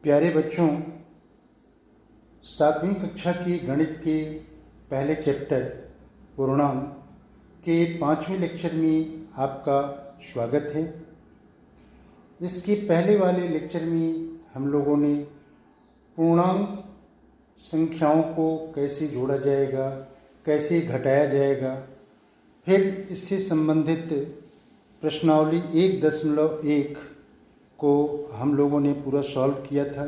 प्यारे बच्चों, 7वीं कक्षा के गणित के पहले चैप्टर पूर्णांक के 5वें लेक्चर में आपका स्वागत है। इसके पहले वाले लेक्चर में हम लोगों ने पूर्णांक संख्याओं को कैसे जोड़ा जाएगा, कैसे घटाया जाएगा, फिर इससे संबंधित प्रश्नावली 1.1 को हम लोगों ने पूरा सॉल्व किया था।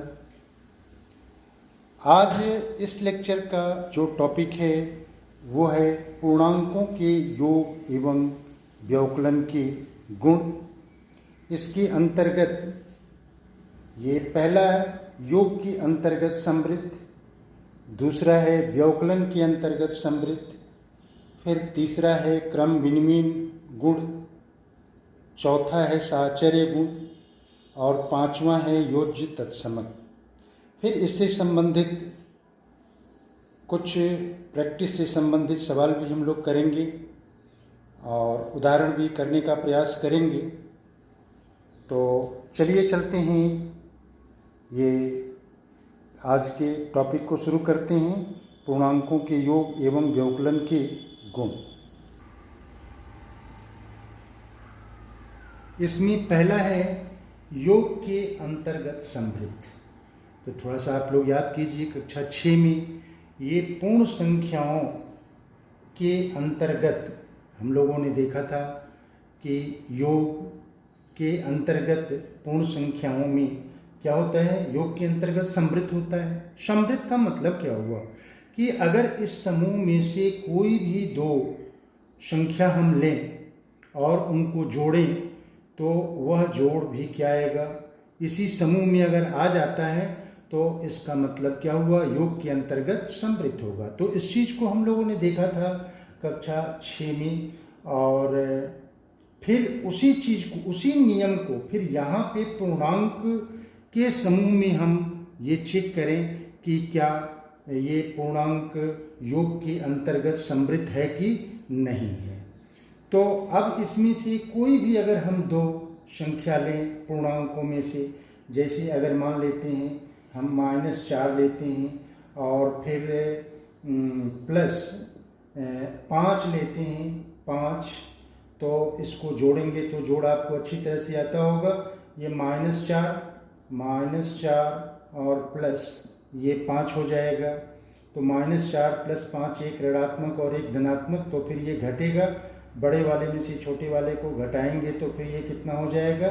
आज इस लेक्चर का जो टॉपिक है वो है पूर्णांकों के योग एवं व्यवकलन के गुण। इसके अंतर्गत ये पहला योग के अंतर्गत समृद्ध, दूसरा है व्यवकलन के अंतर्गत समृद्ध, फिर तीसरा है क्रम विनिमय गुण, चौथा है साहचर्य गुण और पांचवा है योज्य तत्समक। फिर इससे संबंधित कुछ प्रैक्टिस से संबंधित सवाल भी हम लोग करेंगे और उदाहरण भी करने का प्रयास करेंगे। तो चलिए चलते हैं, ये आज के टॉपिक को शुरू करते हैं, पूर्णांकों के योग एवं व्यवकलन के गुण। इसमें पहला है योग के अंतर्गत समृद्ध। तो थोड़ा सा आप लोग याद कीजिए, कक्षा 6 में ये पूर्ण संख्याओं के अंतर्गत हम लोगों ने देखा था कि योग के अंतर्गत पूर्ण संख्याओं में क्या होता है, योग के अंतर्गत समृद्ध होता है। समृद्ध का मतलब क्या हुआ कि अगर इस समूह में से कोई भी दो संख्या हम लें और उनको जोड़ें तो वह जोड़ भी क्या आएगा, इसी समूह में अगर आ जाता है तो इसका मतलब क्या हुआ, योग के अंतर्गत समृद्ध होगा। तो इस चीज़ को हम लोगों ने देखा था कक्षा 6 में, और फिर उसी चीज़ को, उसी नियम को फिर यहाँ पे पूर्णांक के समूह में हम ये चेक करें कि क्या ये पूर्णांक योग के अंतर्गत समृद्ध है कि नहीं है। तो अब इसमें से कोई भी अगर हम दो संख्या लें पूर्णांकों में से, जैसे अगर मान लेते हैं हम -4 लेते हैं और फिर +5 लेते हैं 5, तो इसको जोड़ेंगे तो जोड़ आपको अच्छी तरह से आता होगा। ये -4 और प्लस ये 5 हो जाएगा। तो -4 + 5 एक ऋणात्मक और एक धनात्मक, तो फिर ये घटेगा। बड़े वाले में से छोटे वाले को घटाएंगे तो फिर ये कितना हो जाएगा,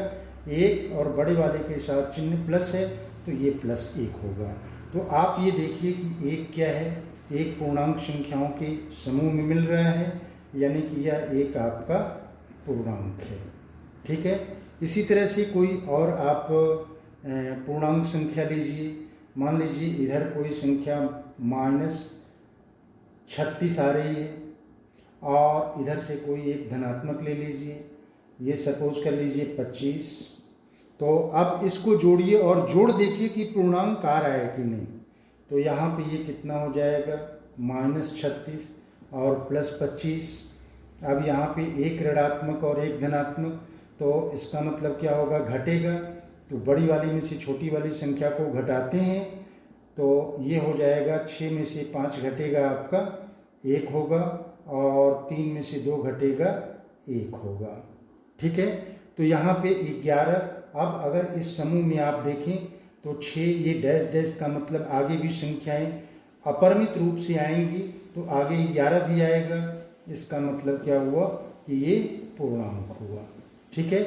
1, और बड़े वाले के साथ चिन्ह प्लस है तो ये +1 होगा। तो आप ये देखिए कि 1 क्या है, एक पूर्णांक संख्याओं के समूह में मिल रहा है, यानी कि यह एक आपका पूर्णांक है। ठीक है। इसी तरह से कोई और आप पूर्णांक संख्या लीजिए। मान लीजिए इधर कोई संख्या -36 आ रही है और इधर से कोई एक धनात्मक ले लीजिए, ये सपोज कर लीजिए 25। तो अब इसको जोड़िए और जोड़ देखिए कि पूर्णांक आ रहा है कि नहीं। तो यहाँ पे ये कितना हो जाएगा, -36 और +25। अब यहाँ पे एक ऋणात्मक और एक धनात्मक, तो इसका मतलब क्या होगा, घटेगा। तो बड़ी वाली में से छोटी वाली संख्या को घटाते हैं तो ये हो जाएगा, 6 में से 5 घटेगा आपका 1 होगा, और 3 में से 2 घटेगा 1 होगा। ठीक है। तो यहाँ पे 11। अब अगर इस समूह में आप देखें तो 6, ये डैश डैश का मतलब आगे भी संख्याएं अपरिमित रूप से आएंगी, तो आगे 11 भी आएगा। इसका मतलब क्या हुआ कि ये पूर्णांक हुआ। ठीक है।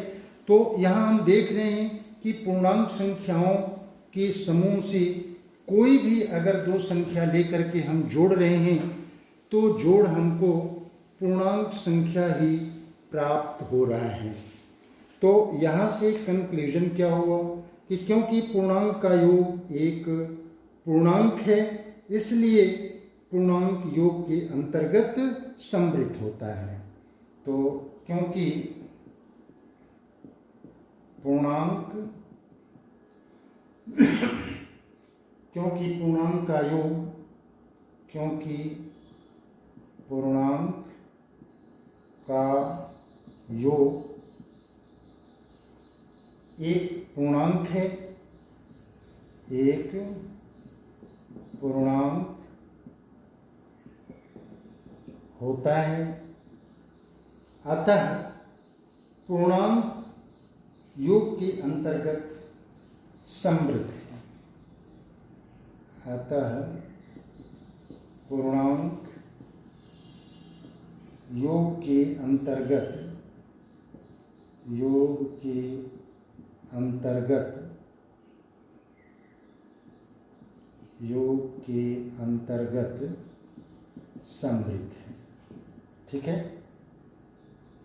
तो यहाँ हम देख रहे हैं कि पूर्णांक संख्याओं के समूह से कोई भी अगर दो संख्या लेकर के हम जोड़ रहे हैं तो जोड़ हमको पूर्णांक संख्या ही प्राप्त हो रहा है। तो यहाँ से कंक्लूजन क्या हुआ कि क्योंकि पूर्णांक का योग एक पूर्णांक है, इसलिए पूर्णांक योग के अंतर्गत समृद्ध होता है। तो क्योंकि पूर्णांक का योग एक पूर्णांक है, एक पूर्णांक होता है, अतः पूर्णांक योग के अंतर्गत समृद्ध है। अतः पूर्णांक योग के अंतर्गत समृद्ध है। ठीक है,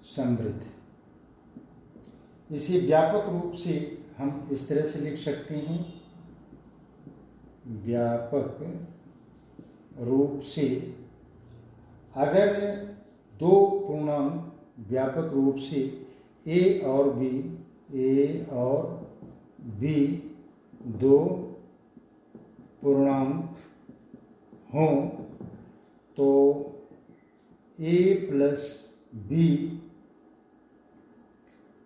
समृद्ध। इसे व्यापक रूप से हम इस तरह से लिख सकते हैं, व्यापक रूप से अगर दो पूर्णांक व्यापक रूप से a और b दो पूर्णांक हों तो a प्लस b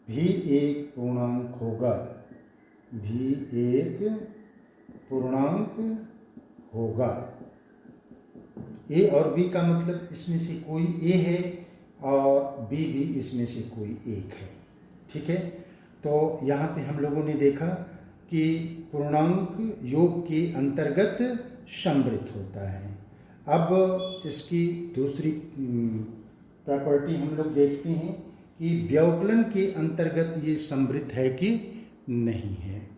भी एक पूर्णांक होगा, a और b का मतलब इसमें से कोई a है और b भी इसमें से कोई एक है। ठीक है, तो यहाँ पे हम लोगों ने देखा कि पूर्णांक योग के अंतर्गत समृद्ध होता है। अब इसकी दूसरी प्रॉपर्टी हम लोग देखते हैं कि व्यवकलन के अंतर्गत ये समृद्ध है कि नहीं है।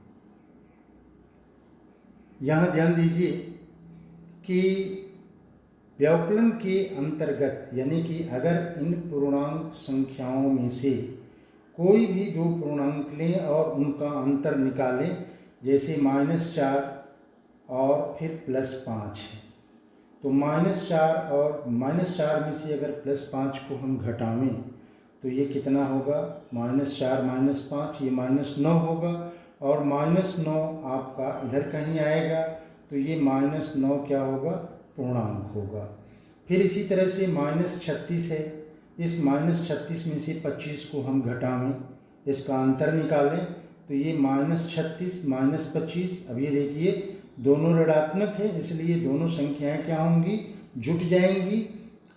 यहाँ ध्यान दीजिए कि व्यवकलन के अंतर्गत यानी कि अगर इन पूर्णांक संख्याओं में से कोई भी दो पूर्णांक लें और उनका अंतर निकालें, जैसे -4 और फिर +5 है, तो -4 और -4 में से अगर +5 को हम घटावें तो ये कितना होगा, -4 -5 ये -9 होगा और -9 आपका इधर कहीं आएगा तो ये -9 क्या होगा, पूर्णांक होगा। फिर इसी तरह से -36 है, इस -36 में से 25 को हम घटावें, इसका अंतर निकालें तो ये -36 -25, अब ये देखिए दोनों ऋणात्मक है इसलिए दोनों संख्याएं क्या होंगी, जुट जाएंगी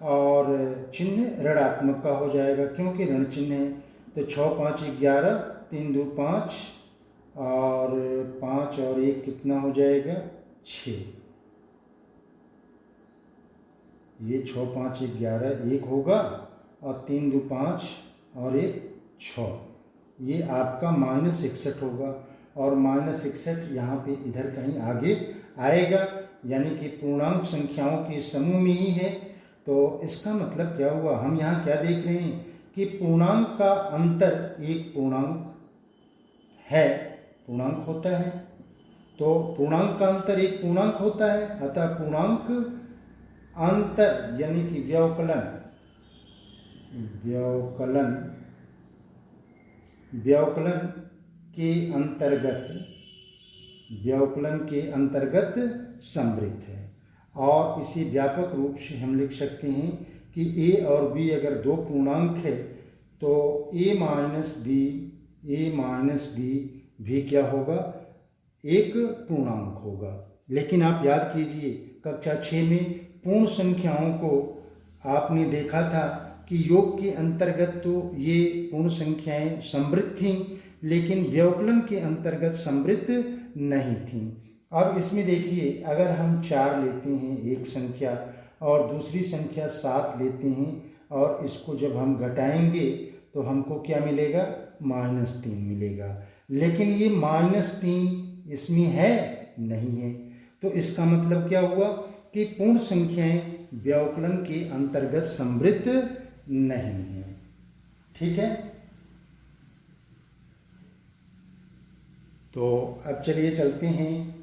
और चिन्ह ऋणात्मक का हो जाएगा क्योंकि ऋण चिन्ह है। तो 6 5 11, 3 2 5 और 5 और 1 कितना हो जाएगा, 6। ये 6 5 11 1 होगा और 3 2 5 और 1 6, ये आपका -61 होगा और -61 यहाँ पे इधर कहीं आगे आएगा, यानी कि पूर्णांक संख्याओं के समूह में ही है। तो इसका मतलब क्या हुआ, हम यहाँ क्या देख रहे हैं कि पूर्णांक का अंतर एक पूर्णांक है, पूर्णांक होता है, तो पूर्णांक का अंतर एक पूर्णांक होता है, अतः पूर्णांक अंतर यानी कि व्यवकलन के अंतर्गत समृद्ध है। और इसी व्यापक रूप से हम लिख सकते हैं कि a और b अगर दो पूर्णांक है तो a माइनस b भी क्या होगा, एक पूर्णांक होगा। लेकिन आप याद कीजिए कक्षा 6 में पूर्ण संख्याओं को आपने देखा था कि योग के अंतर्गत तो ये पूर्ण संख्याएं समृद्ध थीं लेकिन व्यवकलन के अंतर्गत समृद्ध नहीं थीं। अब इसमें देखिए अगर हम 4 लेते हैं एक संख्या और दूसरी संख्या 7 लेते हैं और इसको जब हम घटाएंगे तो हमको क्या मिलेगा, -3 मिलेगा, लेकिन ये -3 इसमें है नहीं है। तो इसका मतलब क्या हुआ कि पूर्ण संख्याएं व्यवकलन के अंतर्गत समृद्ध नहीं है। ठीक है, तो अब चलिए चलते हैं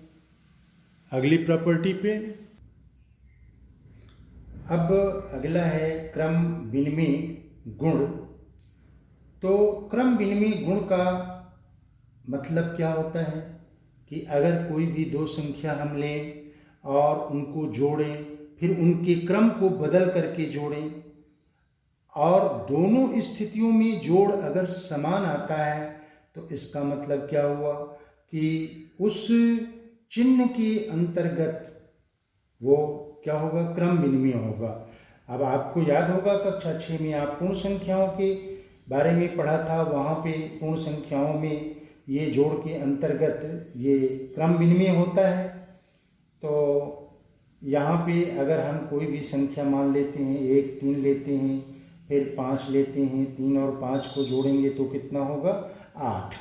अगली प्रॉपर्टी पे। अब अगला है क्रम विनिमय गुण। तो क्रम विनिमय गुण का मतलब क्या होता है कि अगर कोई भी दो संख्या हम लें और उनको जोड़ें, फिर उनके क्रम को बदल करके जोड़ें और दोनों स्थितियों में जोड़ अगर समान आता है तो इसका मतलब क्या हुआ कि उस चिन्ह के अंतर्गत वो क्या होगा, क्रम विनिमय होगा। अब आपको याद होगा कक्षा 6 में आप पूर्ण संख्याओं के बारे में पढ़ा था, वहाँ पे पूर्ण संख्याओं में ये जोड़ के अंतर्गत ये क्रम विनिमय होता है। तो यहाँ पे अगर हम कोई भी संख्या मान लेते हैं, 1 3 लेते हैं, फिर 5 लेते हैं, 3 और 5 को जोड़ेंगे तो कितना होगा, 8।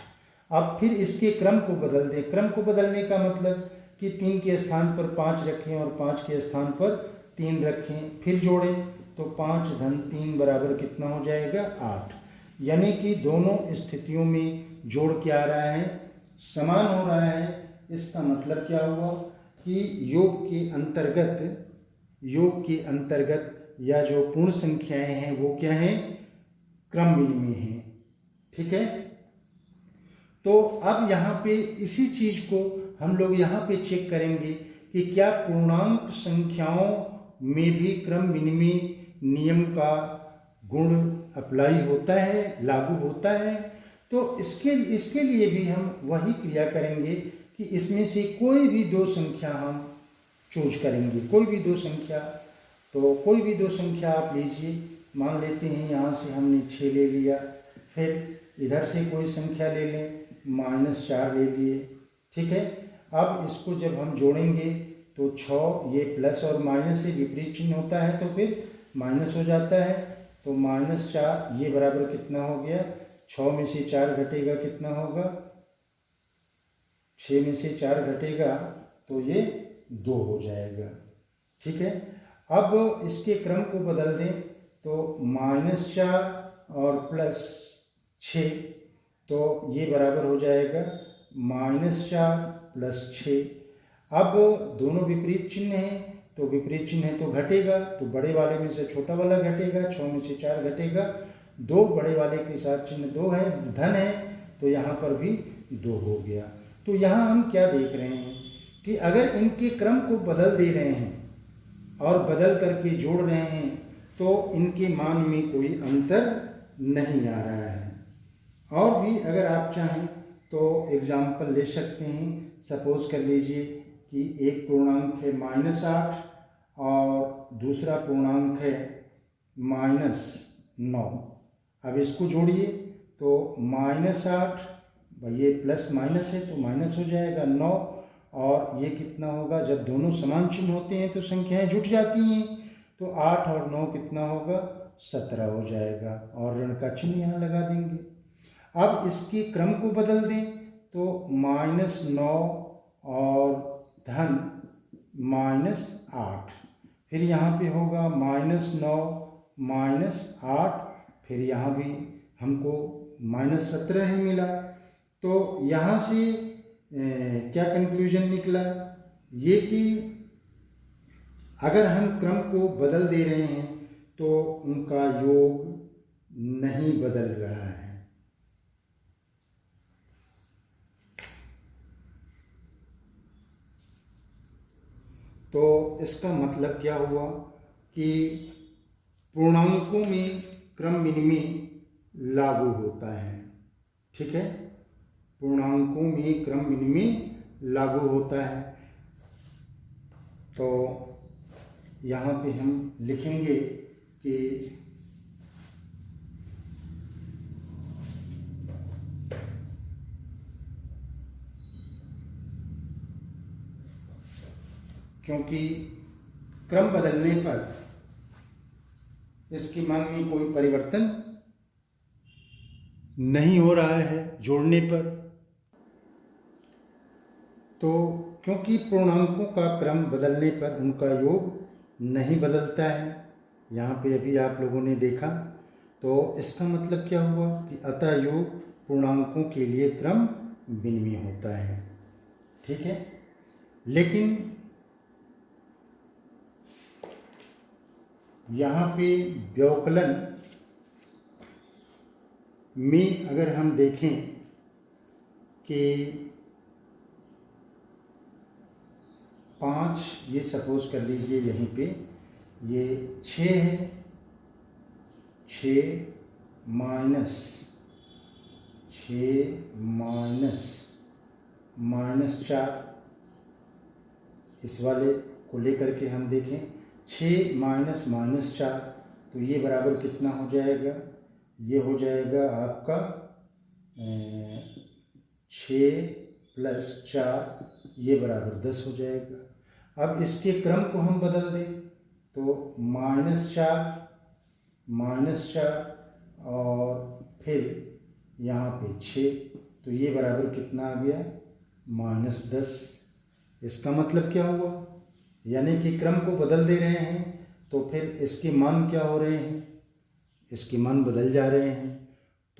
अब फिर इसके क्रम को बदल दें। क्रम को बदलने का मतलब कि 3 के स्थान पर 5 रखें और 5 के स्थान पर 3 रखें, फिर जोड़ें तो 5 धन 3 बराबर कितना हो जाएगा, 8। यानी कि दोनों स्थितियों में जोड़ क्या आ रहा है, समान हो रहा है। इसका मतलब क्या हुआ कि योग के अंतर्गत या जो पूर्ण संख्याएं हैं वो क्या हैं, क्रम विनिमय हैं। ठीक है। तो अब यहाँ पे इसी चीज को हम लोग यहाँ पे चेक करेंगे कि क्या पूर्णांक संख्याओं में भी क्रम विनिमय नियम का गुण अप्लाई होता है, लागू होता है। तो इसके लिए भी हम वही क्रिया करेंगे कि इसमें से कोई भी दो संख्या हम चूज करेंगे। कोई भी दो संख्या आप लीजिए, मान लेते हैं यहाँ से हमने 6 ले लिया, फिर इधर से कोई संख्या ले लें, -4 ले लिए। ठीक है। अब इसको जब हम जोड़ेंगे तो 6, ये प्लस और माइनस से विपरीत चिन्ह होता है तो फिर माइनस हो जाता है। तो -4 ये बराबर कितना हो गया, 6 में से 4 घटेगा कितना होगा, 6 में से 4 घटेगा तो ये 2 हो जाएगा। ठीक है। अब इसके क्रम को बदल दें तो -4 और +6, तो ये बराबर हो जाएगा -4 + 6। अब दोनों विपरीत चिन्ह हैं तो विपरीत चिन्ह है तो घटेगा, तो बड़े वाले में से छोटा वाला घटेगा, 6 में से 4 घटेगा, 2 बड़े वाले के साथ चिन्ह 2 है, धन है, तो यहाँ पर भी 2 हो गया। तो यहाँ हम क्या देख रहे हैं कि अगर इनके क्रम को बदल दे रहे हैं और बदल करके जोड़ रहे हैं तो इनके मान में कोई अंतर नहीं आ रहा है। और भी अगर आप चाहें तो एग्जाम्पल ले सकते हैं। सपोज कर लीजिए कि एक पूर्णांक है -8 और दूसरा पूर्णांक है -9। अब इसको जोड़िए तो -8, ये प्लस माइनस है तो माइनस हो जाएगा 9, और ये कितना होगा, जब दोनों समान चिन्ह होते हैं तो संख्याएं जुट जाती हैं, तो 8 और 9 कितना होगा, 17 हो जाएगा, और ऋण का चिन्ह यहाँ लगा देंगे। अब इसके क्रम को बदल दें तो -9 और धन -8, फिर यहाँ पे होगा -9 -8, फिर यहाँ भी हमको -17 ही मिला। तो यहाँ से क्या कंक्लूजन निकला, ये कि अगर हम क्रम को बदल दे रहे हैं तो उनका योग नहीं बदल रहा है। तो इसका मतलब क्या हुआ कि पूर्णांकों में क्रम विनिमय लागू होता है। ठीक है। पूर्णांकों में क्रम विनिमय लागू होता है। तो यहाँ पे हम लिखेंगे कि क्योंकि क्रम बदलने पर इसके मान में कोई परिवर्तन नहीं हो रहा है जोड़ने पर, तो क्योंकि पूर्णांकों का क्रम बदलने पर उनका योग नहीं बदलता है, यहाँ पे अभी आप लोगों ने देखा। तो इसका मतलब क्या हुआ कि अतः योग पूर्णांकों के लिए क्रम विनिमय होता है। ठीक है। लेकिन यहाँ पे व्यवकलन में अगर हम देखें कि 5, ये सपोज कर लीजिए यहीं पे ये 6 है, 6 माइनस -4, इस वाले को लेकर के हम देखें, 6 माइनस माइनस 4, तो ये बराबर कितना हो जाएगा, ये हो जाएगा आपका 6 प्लस 4, ये बराबर 10 हो जाएगा। अब इसके क्रम को हम बदल दें तो माइनस 4 और फिर यहाँ पे 6, तो ये बराबर कितना आ गया, -10। इसका मतलब क्या हुआ, यानी कि क्रम को बदल दे रहे हैं तो फिर इसके मान क्या हो रहे हैं, इसके मान बदल जा रहे हैं।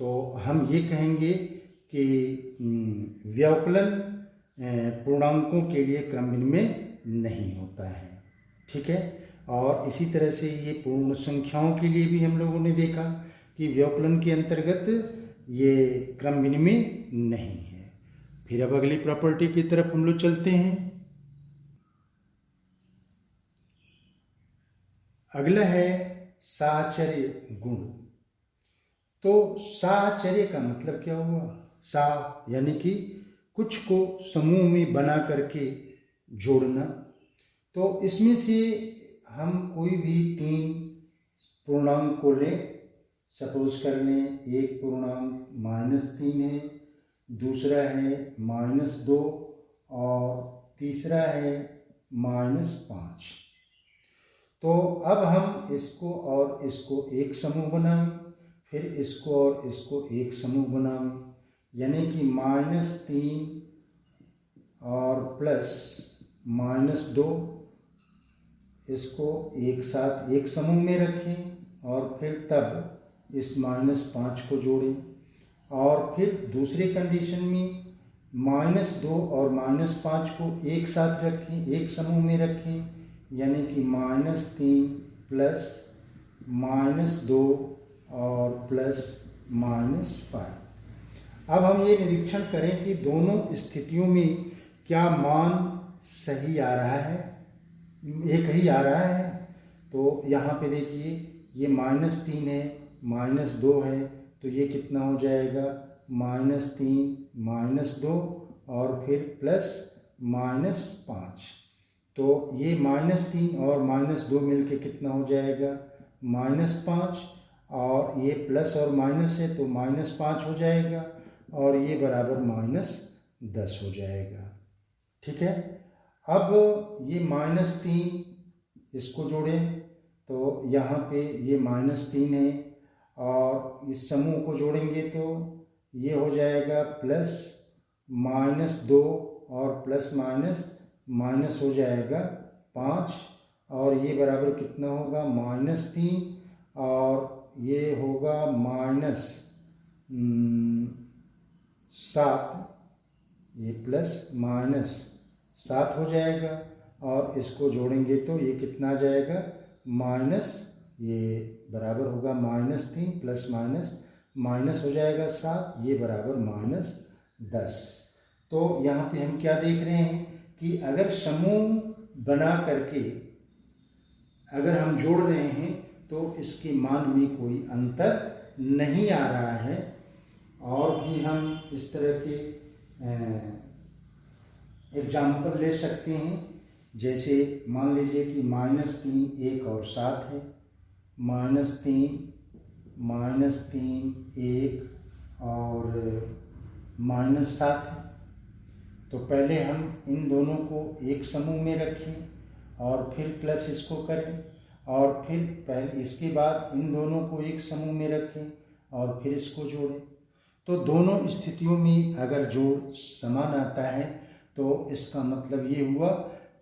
तो हम ये कहेंगे कि व्यवकलन पूर्णांकों के लिए क्रम विनिमय नहीं होता है, ठीक है। और इसी तरह से ये पूर्ण संख्याओं के लिए भी हम लोगों ने देखा कि व्यवकलन के अंतर्गत ये क्रम विनिमय नहीं है। फिर अब अगली प्रॉपर्टी की तरफ हम लोग चलते हैं। अगला है साहचर्य गुण। तो साहचर्य का मतलब क्या हुआ, सा यानी कि कुछ को समूह में बना करके जोड़ना। तो इसमें से हम कोई भी 3 पूर्णांक को लें, सपोज कर लें एक पूर्णांक -3 है, दूसरा है -2 और तीसरा है -5। तो अब हम इसको और इसको एक समूह बनाएं, फिर इसको और इसको एक समूह बनाएं, यानी कि -3 और प्लस -2, इसको एक साथ एक समूह में रखें और फिर तब इस -5 को जोड़ें। और फिर दूसरे कंडीशन में -2 और -5 को एक साथ रखें, एक समूह में रखें, यानी कि -3 प्लस -2 और प्लस -5। अब हम ये निरीक्षण करें कि दोनों स्थितियों में क्या मान सही आ रहा है, एक ही आ रहा है। तो यहाँ पे देखिए ये -3 है, -2 है, तो ये कितना हो जाएगा, -3 -2 और फिर प्लस -5। तो ये -3 और -2 मिलके कितना हो जाएगा, -5, और ये प्लस और माइनस है तो -5 हो जाएगा और ये बराबर -10 हो जाएगा, ठीक है। अब ये -3 इसको जोड़ें तो यहाँ पे ये -3 है और इस समूह को जोड़ेंगे तो ये हो जाएगा प्लस -2 और प्लस माइनस हो जाएगा 5, और ये बराबर कितना होगा, -3 और ये होगा -7, ये प्लस -7 हो जाएगा और इसको जोड़ेंगे तो ये कितना आ जाएगा, ये बराबर होगा -3 प्लस माइनस हो जाएगा 7, ये बराबर -10। तो यहाँ पे हम क्या देख रहे हैं कि अगर समूह बना करके अगर हम जोड़ रहे हैं तो इसके मान में कोई अंतर नहीं आ रहा है। और भी हम इस तरह के एग्जाम्पल ले सकते हैं, जैसे मान लीजिए कि -3 1 और 7 है, -3 1 और -7 है। तो पहले हम इन दोनों को एक समूह में रखें और फिर प्लस इसको करें, और फिर पहले इसके बाद इन दोनों को एक समूह में रखें और फिर इसको जोड़ें। तो दोनों स्थितियों में अगर जोड़ समान आता है तो इसका मतलब ये हुआ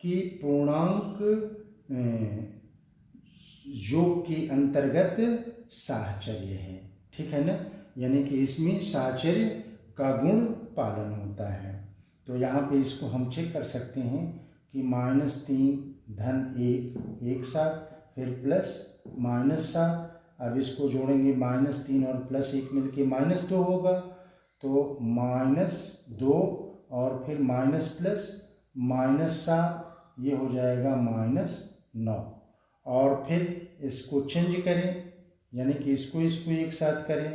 कि पूर्णांक योग के अंतर्गत साहचर्य है, ठीक है ना, यानी कि इसमें साहचर्य का गुण पालन होता है। तो यहाँ पे इसको हम चेक कर सकते हैं कि -3 धन 1 एक साथ, फिर प्लस -7, अब इसको जोड़ेंगे -3 और +1 मिलके -2 होगा, तो -2 और फिर माइनस प्लस -7, ये हो जाएगा -9। और फिर इसको चेंज करें, यानी कि इसको एक साथ करें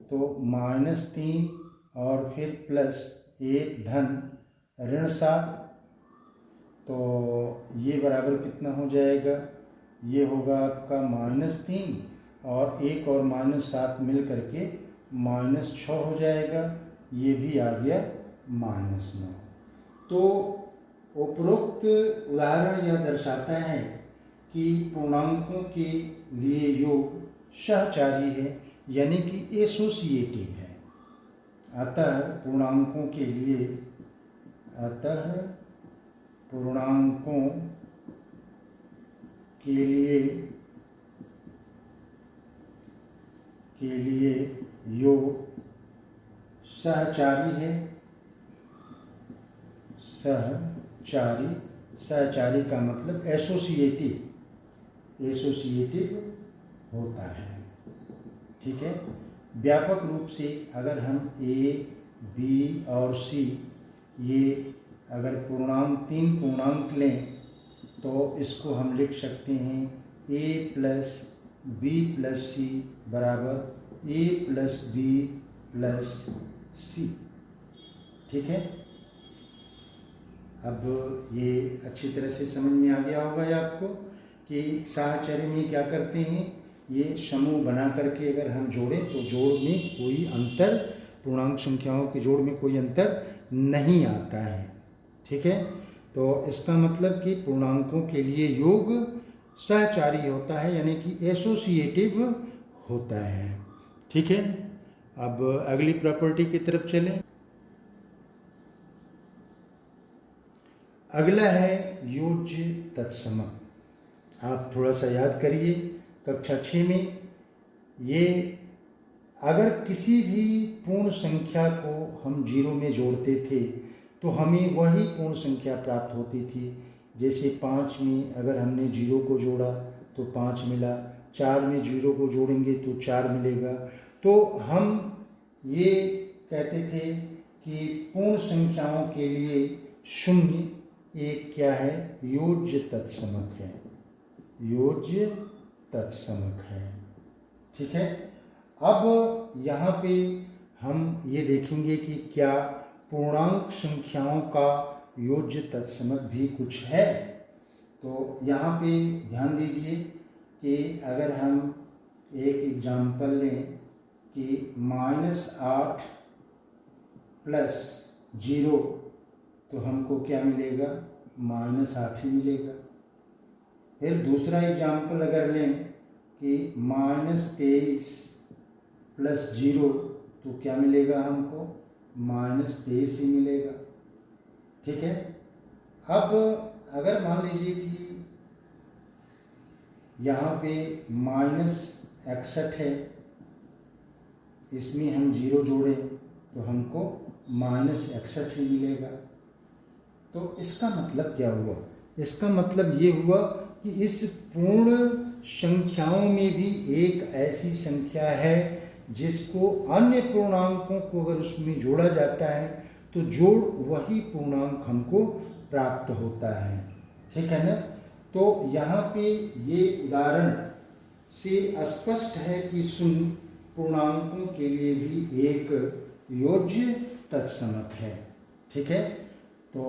तो -3 और फिर +1 धन ऋण 7, तो ये बराबर कितना हो जाएगा, ये होगा आपका -3 और 1 और -7 मिल करके -6 हो जाएगा, ये भी आ गया -9। तो उपरोक्त उदाहरण यह दर्शाता है कि पूर्णांकों के लिए योग सहचारी है, यानी कि एसोसिएटिव है। अतः पूर्णांकों के लिए योग सहचारी है। सहचारी का मतलब एसोसिएटिव होता है। ठीक है। व्यापक रूप से अगर हम A, B और C ये अगर 3 पूर्णांक लें तो इसको हम लिख सकते हैं A + B + C बराबर A + B + C। ठीक है। अब ये अच्छी तरह से समझ में आ गया होगा आपको कि साहचर्य में क्या करते हैं, ये समूह बना करके अगर हम जोड़ें तो जोड़ में कोई अंतर, पूर्णांक संख्याओं के जोड़ में कोई अंतर नहीं आता है। ठीक है। तो इसका मतलब कि पूर्णांकों के लिए योग सहचारी होता है, यानी कि एसोसिएटिव होता है। ठीक है। अब अगली प्रॉपर्टी की तरफ चलें। अगला है योज्य तत्समक। आप थोड़ा सा याद करिए कक्षा 6 में ये अगर किसी भी पूर्ण संख्या को हम 0 में जोड़ते थे तो हमें वही पूर्ण संख्या प्राप्त होती थी। जैसे 5 में अगर हमने 0 को जोड़ा तो 5 मिला, 4 में 0 को जोड़ेंगे तो 4 मिलेगा। तो हम ये कहते थे कि पूर्ण संख्याओं के लिए 0 एक क्या है, योज्य तत्समक है। योज्य तत्समक है। ठीक है। अब यहाँ पे हम ये देखेंगे कि क्या पूर्णांक संख्याओं का योज्य तत्समक भी कुछ है। तो यहाँ पे ध्यान दीजिए कि अगर हम एक एग्जाम्पल लें कि -8 + 0 तो हमको क्या मिलेगा, -8 ही मिलेगा। फिर दूसरा एग्जाम्पल अगर लें कि -23 + 0 तो क्या मिलेगा हमको, -23 ही मिलेगा। ठीक है। अब अगर मान लीजिए कि यहाँ पे -61 है, इसमें हम 0 जोड़ें तो हमको -61 ही मिलेगा। तो इसका मतलब क्या हुआ, इसका मतलब ये हुआ कि इस पूर्ण संख्याओं में भी एक ऐसी संख्या है जिसको अन्य पूर्णांकों को अगर उसमें जोड़ा जाता है तो जोड़ वही पूर्णांक हमको प्राप्त होता है। ठीक है ना। तो यहाँ पे ये उदाहरण से स्पष्ट है कि 0 पूर्णांकों के लिए भी एक योज्य तत्समक है। ठीक है। तो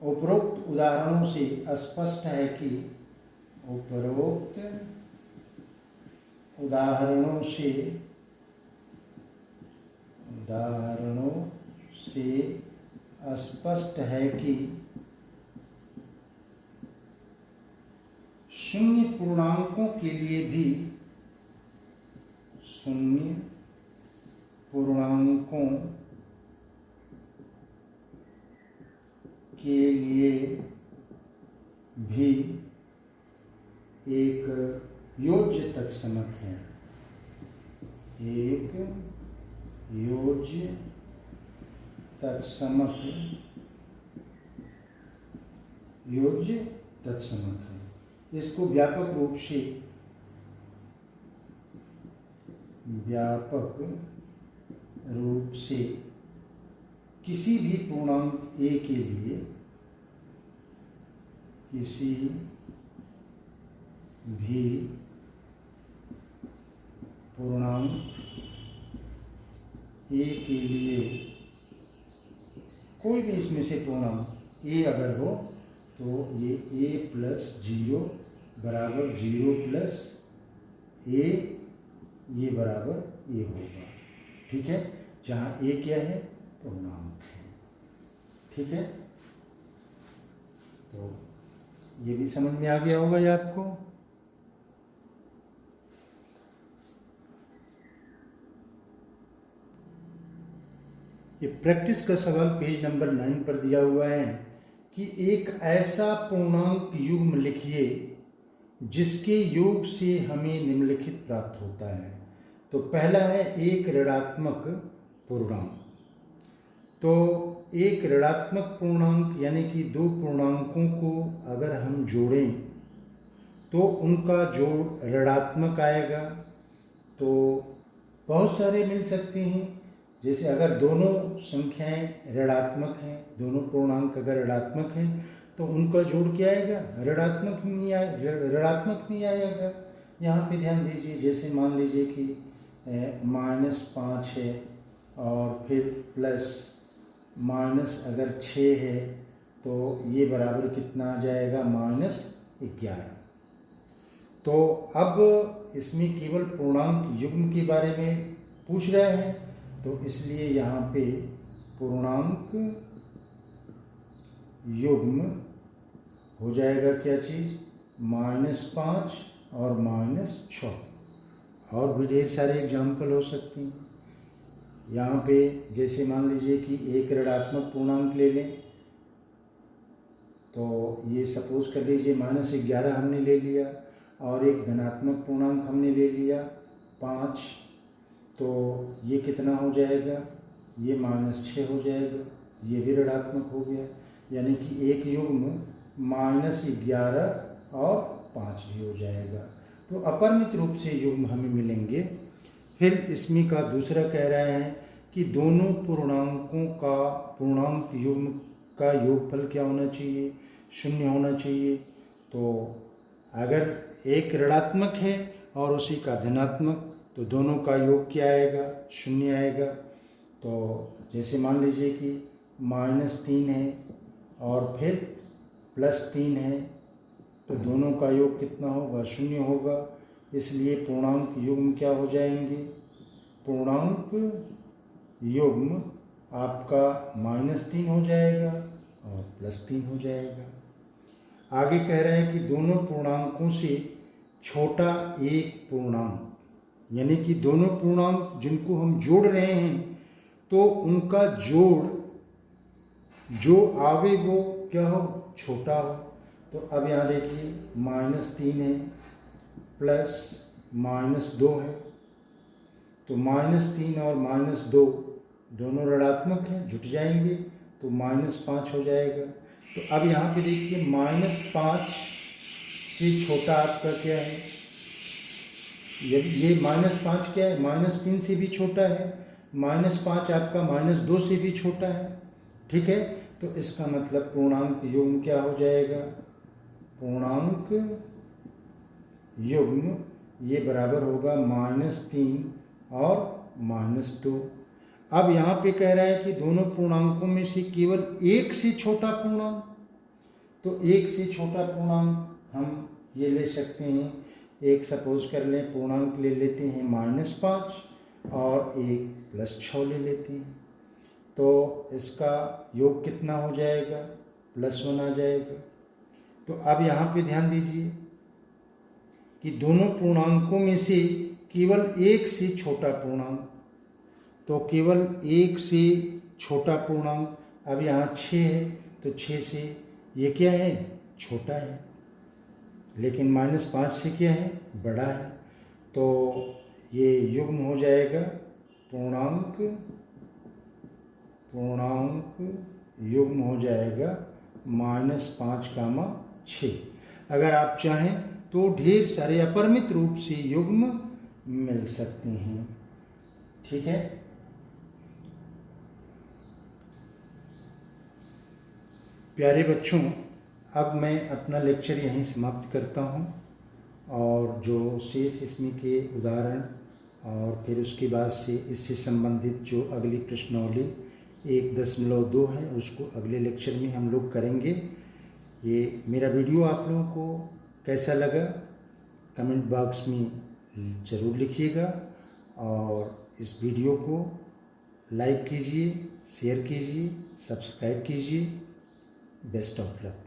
उपरोक्त उदाहरणों से स्पष्ट है कि उपरोक्त उदाहरणों से स्पष्ट है कि 0 पूर्णांकों के लिए भी 0 पूर्णांकों के लिए भी एक योज्य तत्समक है। एक योज्य तत्समक है। इसको व्यापक रूप से किसी भी पूर्णांक a के लिए, किसी भी पूर्णांक a के लिए, कोई भी इसमें से पूर्णांक ए अगर हो तो ये ए प्लस 0 बराबर 0 प्लस ए, ये बराबर ए होगा। ठीक है, जहाँ ए क्या है, पूर्णांक है। ठीक है, तो ये भी समझ में आ गया होगा ये आपको। ये प्रैक्टिस का सवाल पेज नंबर 9 पर दिया हुआ है कि एक ऐसा पूर्णांक युग्म लिखिए जिसके योग से हमें निम्नलिखित प्राप्त होता है। तो पहला है एक ऋणात्मक पूर्णांक। तो एक ऋणात्मक पूर्णांक यानी कि दो पूर्णांकों को अगर हम जोड़ें तो उनका जोड़ ऋणात्मक आएगा। तो बहुत सारे मिल सकते हैं, जैसे अगर दोनों संख्याएं ऋणात्मक हैं, दोनों पूर्णांक अगर ऋणात्मक हैं तो उनका जोड़ क्या आएगा, ऋणात्मक नहीं आएगा। यहाँ पे ध्यान दीजिए, जैसे मान लीजिए कि -5 है और फिर प्लस माइनस अगर 6 है तो ये बराबर कितना आ जाएगा, -11। तो अब इसमें केवल पूर्णांक युग्म के बारे में पूछ रहे हैं, तो इसलिए यहाँ पे पूर्णांक युग्म हो जाएगा क्या चीज़, -5 और -6। और भी ढेर सारे एग्जाम्पल हो सकते हैं। यहाँ पे जैसे मान लीजिए कि एक ऋणात्मक पूर्णांक ले लें, तो ये सपोज कर लीजिए -11 हमने ले लिया और एक धनात्मक पूर्णांक हमने ले लिया 5, तो ये कितना हो जाएगा, ये -6 हो जाएगा, ये भी ऋणात्मक हो गया। यानी कि एक युग्म -11 और 5 भी हो जाएगा। तो अपरिमित रूप से युग्म हमें मिलेंगे। फिर इसमें का दूसरा कह रहा है कि दोनों पूर्णांकों का पूर्णांक युग्म का योगफल क्या होना चाहिए, 0 होना चाहिए। तो अगर एक ऋणात्मक है और उसी का धनात्मक, तो दोनों का योग क्या आएगा, 0 आएगा। तो जैसे मान लीजिए कि -3 है और फिर +3 है, तो दोनों का योग कितना होगा, 0 होगा। इसलिए पूर्णांक युग्म क्या हो जाएंगे, पूर्णांक युग्म आपका -3 हो जाएगा और +3 हो जाएगा। आगे कह रहे हैं कि दोनों पूर्णांकों से छोटा एक पूर्णांक, यानी कि दोनों पूर्णांक जिनको हम जोड़ रहे हैं तो उनका जोड़ जो आवे वो क्या हो, छोटा हो। तो अब यहाँ देखिए -3 है प्लस -2 है, तो -3 और -2 दोनों ऋणात्मक हैं, जुट जाएंगे तो -5 हो जाएगा। तो अब यहाँ पे देखिए -5 से छोटा आपका क्या है, ये -5 क्या है, -3 से भी छोटा है, -5 आपका -2 से भी छोटा है। ठीक है, तो इसका मतलब पूर्णांक युग्म क्या हो जाएगा, पूर्णांक युग्म ये बराबर होगा -3 और -2। अब यहाँ पे कह रहा है कि दोनों पूर्णांकों में से केवल एक से छोटा पूर्णांक, तो एक से छोटा पूर्णांक हम ये ले सकते हैं। एक सपोज कर लें पूर्णांक ले लेते हैं -5 और एक +6 ले लेते हैं, तो इसका योग कितना हो जाएगा, +1 आ जाएगा। तो अब यहाँ पे ध्यान दीजिए कि दोनों पूर्णांकों में से केवल एक से छोटा पूर्णांक, तो केवल एक से छोटा पूर्णांक, अब यहाँ 6 है तो 6 से ये क्या है, छोटा है, लेकिन -5 से क्या है, बड़ा है। तो ये युग्म हो जाएगा पूर्णांक युग्म हो जाएगा -5, 6। अगर आप चाहें तो ढेर सारे अपरिमित रूप से युग्म मिल सकते हैं। ठीक है, प्यारे बच्चों, अब मैं अपना लेक्चर यहीं समाप्त करता हूं, और जो शेष इसमें के उदाहरण और फिर उसके बाद से इससे संबंधित जो अगली प्रश्नावली 1.2 है, उसको अगले लेक्चर में हम लोग करेंगे। ये मेरा वीडियो आप लोगों को कैसा लगा कमेंट बॉक्स में ज़रूर लिखिएगा, और इस वीडियो को लाइक कीजिए, शेयर कीजिए, सब्सक्राइब कीजिए। Best of luck.